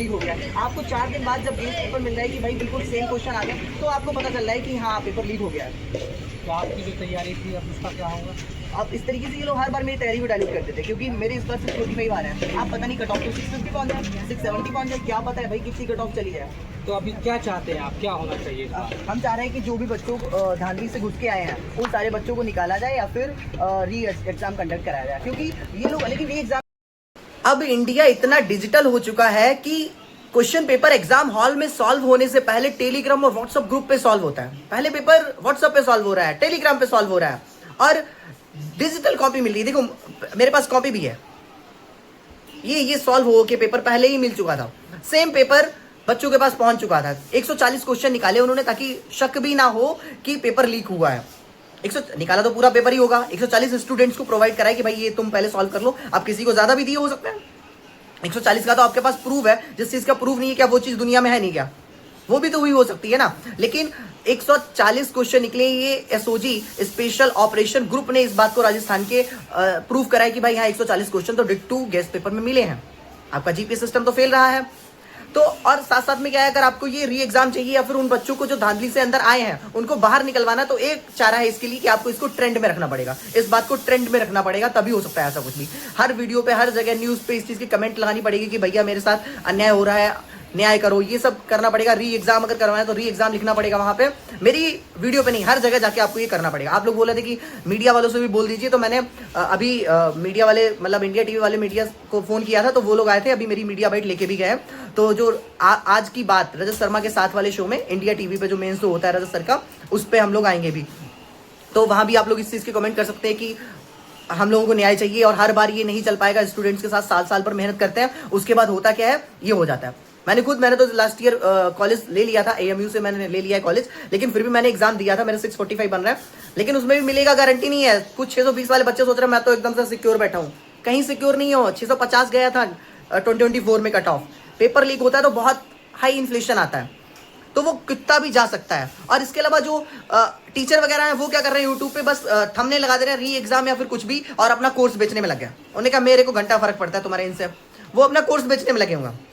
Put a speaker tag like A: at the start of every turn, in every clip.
A: हो गया। आपको 4 दिन बाद जब गेस्ट पेपर मिल रहा है कि भाई बिल्कुल सेम क्वेश्चन आ गया, तो आपको पता चल रहा है कि हाँ पेपर लीक हो गया है।
B: तो आपकी जो तैयारी थी अब उसका क्या होगा?
A: अब इस तरीके से ये लोग हर बार मेरी तैयारी को डायल्यूट करते थे, क्योंकि मेरे इस बार सिर्फ 45 आ रहे हैं। आप पता नहीं कट ऑफ तो 650 पहुंच जाए, 670 पहुंच जाए, क्या पता है भाई कितनी कट ऑफ चली जाए।
B: तो अभी क्या चाहते हैं आप, क्या होना चाहिए इस बार?
A: हम चाह रहे हैं कि जो भी बच्चों धांधली से घुस के आए हैं उन सारे बच्चों को निकाला जाए या फिर री एग्जाम कंडक्ट कराया जाए, क्योंकि ये लोग लेकिन री एग्जाम। अब इंडिया इतना डिजिटल हो चुका है कि क्वेश्चन पेपर एग्जाम हॉल में सॉल्व होने से पहले टेलीग्राम और व्हाट्सएप ग्रुप पे सॉल्व होता है। पहले पेपर व्हाट्सएप पे सॉल्व हो रहा है, टेलीग्राम पे सॉल्व हो रहा है और डिजिटल कॉपी मिल रही है। देखो मेरे पास कॉपी भी है, ये सॉल्व हो के पेपर पहले ही मिल चुका था। सेम पेपर बच्चों के पास पहुंच चुका था। 140 क्वेश्चन निकाले उन्होंने ताकि शक भी ना हो कि पेपर लीक हुआ है। 100 निकाला तो पूरा पेपर ही होगा। 140 स्टूडेंट्स को प्रोवाइड कराया कि भाई ये तुम पहले सॉल्व कर लो। आप किसी को ज्यादा भी दिए हो सकते हैं। 140 का तो आपके पास प्रूफ है, जिस चीज का प्रूफ नहीं है क्या वो चीज दुनिया में है नहीं क्या, वो भी तो हुई हो सकती है ना। लेकिन 140 क्वेश्चन निकले। ये एसओजी स्पेशल ऑपरेशन ग्रुप ने इस बात को राजस्थान के प्रूव कराया कि भाई यहाँ 140 क्वेश्चन तो डिट्टू गेस्ट पेपर में मिले हैं। आपका जीपीएस सिस्टम तो फेल रहा है। तो और साथ साथ में क्या है, अगर आपको ये री एग्जाम चाहिए या फिर उन बच्चों को जो धांधली से अंदर आए हैं उनको बाहर निकलवाना, तो एक चारा है इसके लिए कि आपको इसको ट्रेंड में रखना पड़ेगा। इस बात को ट्रेंड में रखना पड़ेगा, तभी हो सकता है ऐसा कुछ भी। हर वीडियो पे हर जगह न्यूज पे इस चीज की कमेंट लगानी पड़ेगी कि भैया मेरे साथ अन्याय हो रहा है, न्याय करो। ये सब करना पड़ेगा। री एग्जाम अगर करवाना है तो री एग्जाम लिखना पड़ेगा वहां पे। मेरी वीडियो पे नहीं, हर जगह जाके आपको ये करना पड़ेगा। आप लोग बोल रहे थे कि मीडिया वालों से भी बोल दीजिए, तो मैंने अभी मीडिया वाले मतलब इंडिया टीवी वाले मीडिया को फोन किया था, तो वो लोग आए थे। अभी मेरी मीडिया बाइट लेके भी गए। तो जो आज की बात रजत शर्मा के साथ वाले शो में इंडिया टीवी पे जो मेन शो होता है रजत सर का, उस पर हम लोग आएंगे भी। तो वहां भी आप लोग इस चीज के कमेंट कर सकते हैं कि हम लोगों को न्याय चाहिए और हर बार ये नहीं चल पाएगा। स्टूडेंट्स के साथ साल साल पर मेहनत करते हैं, उसके बाद होता क्या है, ये हो जाता है। मैंने तो लास्ट ईयर कॉलेज ले लिया था, एएमयू से मैंने ले लिया है कॉलेज, लेकिन फिर भी मैंने एग्जाम दिया था। मेरा 645 बन रहा है, लेकिन उसमें भी मिलेगा गारंटी नहीं है। कुछ 620 वाले बच्चे सोच रहे हैं मैं तो एकदम से सिक्योर बैठा हूँ, कहीं सिक्योर नहीं हो। 650 गया था 2024 में कट ऑफ। पेपर लीक होता है तो बहुत हाई इन्फ्लेशन आता है, तो वो कितना भी जा सकता है। और इसके अलावा जो टीचर वगैरह हैं वो क्या कर रहे हैं, यूट्यूब पे बस थंबनेल लगा दे रहे हैं री एग्जाम या फिर कुछ भी, और अपना कोर्स बेचने में लग गया। उन्होंने कहा मेरे को घंटा फर्क पड़ता है तुम्हारे इनसे, वो अपना कोर्स बेचने में लगे होंगे।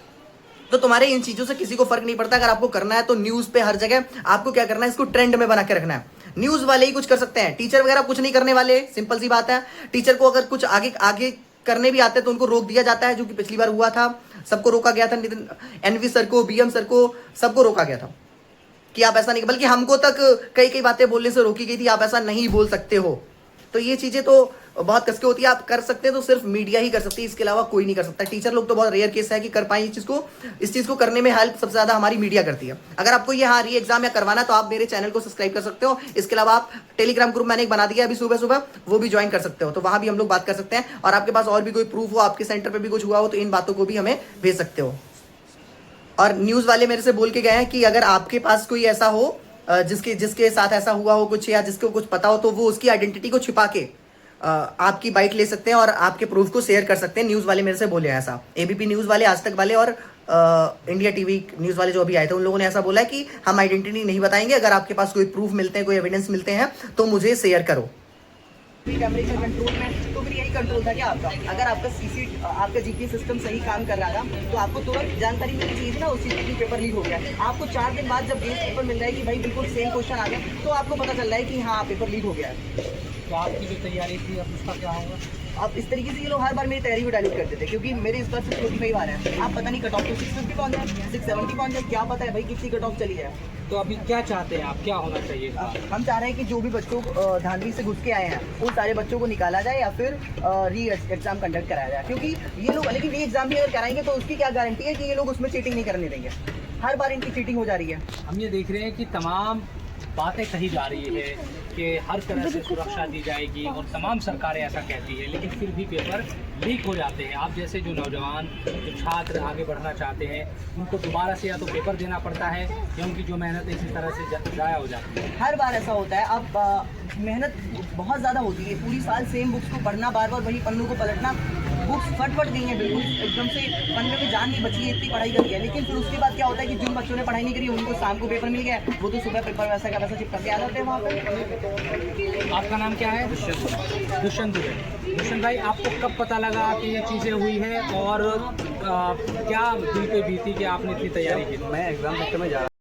A: तो तुम्हारे इन चीजों से किसी को फर्क नहीं पड़ता। अगर आपको करना है तो न्यूज पे हर जगह आपको क्या करना है, इसको ट्रेंड में बना के रखना है। न्यूज वाले ही कुछ कर सकते हैं, टीचर वगैरह कुछ नहीं करने वाले। सिंपल सी बात है। टीचर को अगर कुछ आगे आगे करने भी आते हैं तो उनको रोक दिया जाता है, जो कि पिछली बार हुआ था। सबको रोका गया था, नितिन एनवी सर को, बीएम सर को, सबको रोका गया था कि आप ऐसा नहीं, बल्कि हमको तक कई कई बातें बोलने से रोकी गई थी, आप ऐसा नहीं बोल सकते हो। तो ये चीजें तो बहुत कसके होती है। आप कर सकते हैं तो सिर्फ मीडिया ही कर सकती है, इसके अलावा कोई नहीं कर सकता। टीचर लोग तो बहुत रेयर केस है कि कर पाए इस चीज को करने में हेल्प सबसे ज्यादा हमारी मीडिया करती है। अगर आपको ये हाँ री एग्जाम या करवाना तो आप मेरे चैनल को सब्सक्राइब कर सकते हो। इसके अलावा आप टेलीग्राम ग्रुप मैंने एक बना दिया अभी सुबह सुबह, वो भी ज्वाइन कर सकते हो। तो वहां भी हम लोग बात कर सकते हैं। और आपके पास और भी कोई प्रूफ हो, आपके सेंटर पर भी कुछ हुआ हो, तो इन बातों को भी हमें भेज सकते हो। और न्यूज वाले मेरे से बोल के गए हैं कि अगर आपके पास कोई ऐसा हो जिसके साथ ऐसा हुआ हो कुछ, या जिसको कुछ पता हो, तो वो उसकी आइडेंटिटी को छिपा के आपकी बाइट ले सकते हैं और आपके प्रूफ को शेयर कर सकते हैं। न्यूज वाले मेरे से बोले हैं ऐसा। एबीपी न्यूज वाले, आज तक वाले और इंडिया टीवी न्यूज वाले जो अभी आए थे, उन लोगों ने ऐसा बोला है कि हम आइडेंटिटी नहीं बताएंगे, अगर आपके पास कोई प्रूफ मिलते हैं, कोई एविडेंस मिलते हैं तो मुझे शेयर करो। टेम्परेचर कंट्रोल में तो फिर यही कंट्रोल था क्या आपका? अगर आपका जीपीएस सिस्टम सही काम कर रहा था तो आपको तुरंत जानकारी मिलनी चाहिए थी ना उस चीज़ की पेपर लीक हो गया। आपको 4 दिन बाद जब गेस्ट पेपर मिल रहा है कि भाई बिल्कुल सेम क्वेश्चन आ गया, तो आपको पता चल रहा है कि हाँ पेपर लीक हो गया है।
B: तो आपकी जो तैयारी थी अब उसका क्या होगा?
A: अब इस तरीके से ये लोग हर बार मेरी तैयारी को डायल्यूट करते थे, क्योंकि मेरे इस बार सिर्फ 45 आ रहे हैं। आप पता नहीं कट ऑफ तो 650 पहुंच जाए, 670 पहुंच जाए, क्या पता है भाई कितनी कट ऑफ चली जाए।
B: तो अभी क्या चाहते हैं आप, क्या होना चाहिए इस बार?
A: हम चाह रहे हैं कि जो भी बच्चों धांधली से घुस के आए हैं उन सारे बच्चों को निकाला जाए या फिर री एग्जाम कंडक्ट कराया जाए, क्योंकि ये लोग लेकिन री एग्जाम भी अगर कराएंगे तो उसकी क्या गारंटी है कि ये लोग उसमें चीटिंग नहीं करने देंगे। हर बार इनकी चीटिंग हो जा रही है।
B: हम ये देख रहे हैं कि तमाम बातें कही जा रही है कि हर तरह से सुरक्षा दी जाएगी और तमाम सरकारें ऐसा कहती है, लेकिन फिर भी पेपर लीक हो जाते हैं। आप जैसे जो नौजवान, जो छात्र आगे बढ़ना चाहते हैं, उनको दोबारा से या तो पेपर देना पड़ता है या उनकी जो मेहनत इसी तरह से ज़ाया हो जाती है।
A: हर बार ऐसा होता है। अब मेहनत बहुत ज़्यादा होती है, पूरी साल सेम बुक्स को पढ़ना, बार बार वही पन्नों को पलटना। बुक्स फट गई हैं बिल्कुल, एकदम से पन्ने में जान नहीं बची है, इतनी पढ़ाई करी है। लेकिन फिर उसके बाद क्या होता है कि जिन बच्चों ने पढ़ाई नहीं करी उनको शाम को पेपर मिल गया, वो तो सुबह पेपर वैसा का वैसा चिपका के आ जाते हैं वहाँ पर।
B: आपका नाम क्या है? दुष्यंत। दुष्यंत भाई, आपको कब पता लगा कि ये चीज़ें हुई है और क्या दिल पे बीती कि आपने इतनी तैयारी की?
C: मैं एग्ज़ाम सेक्टर में जा रहा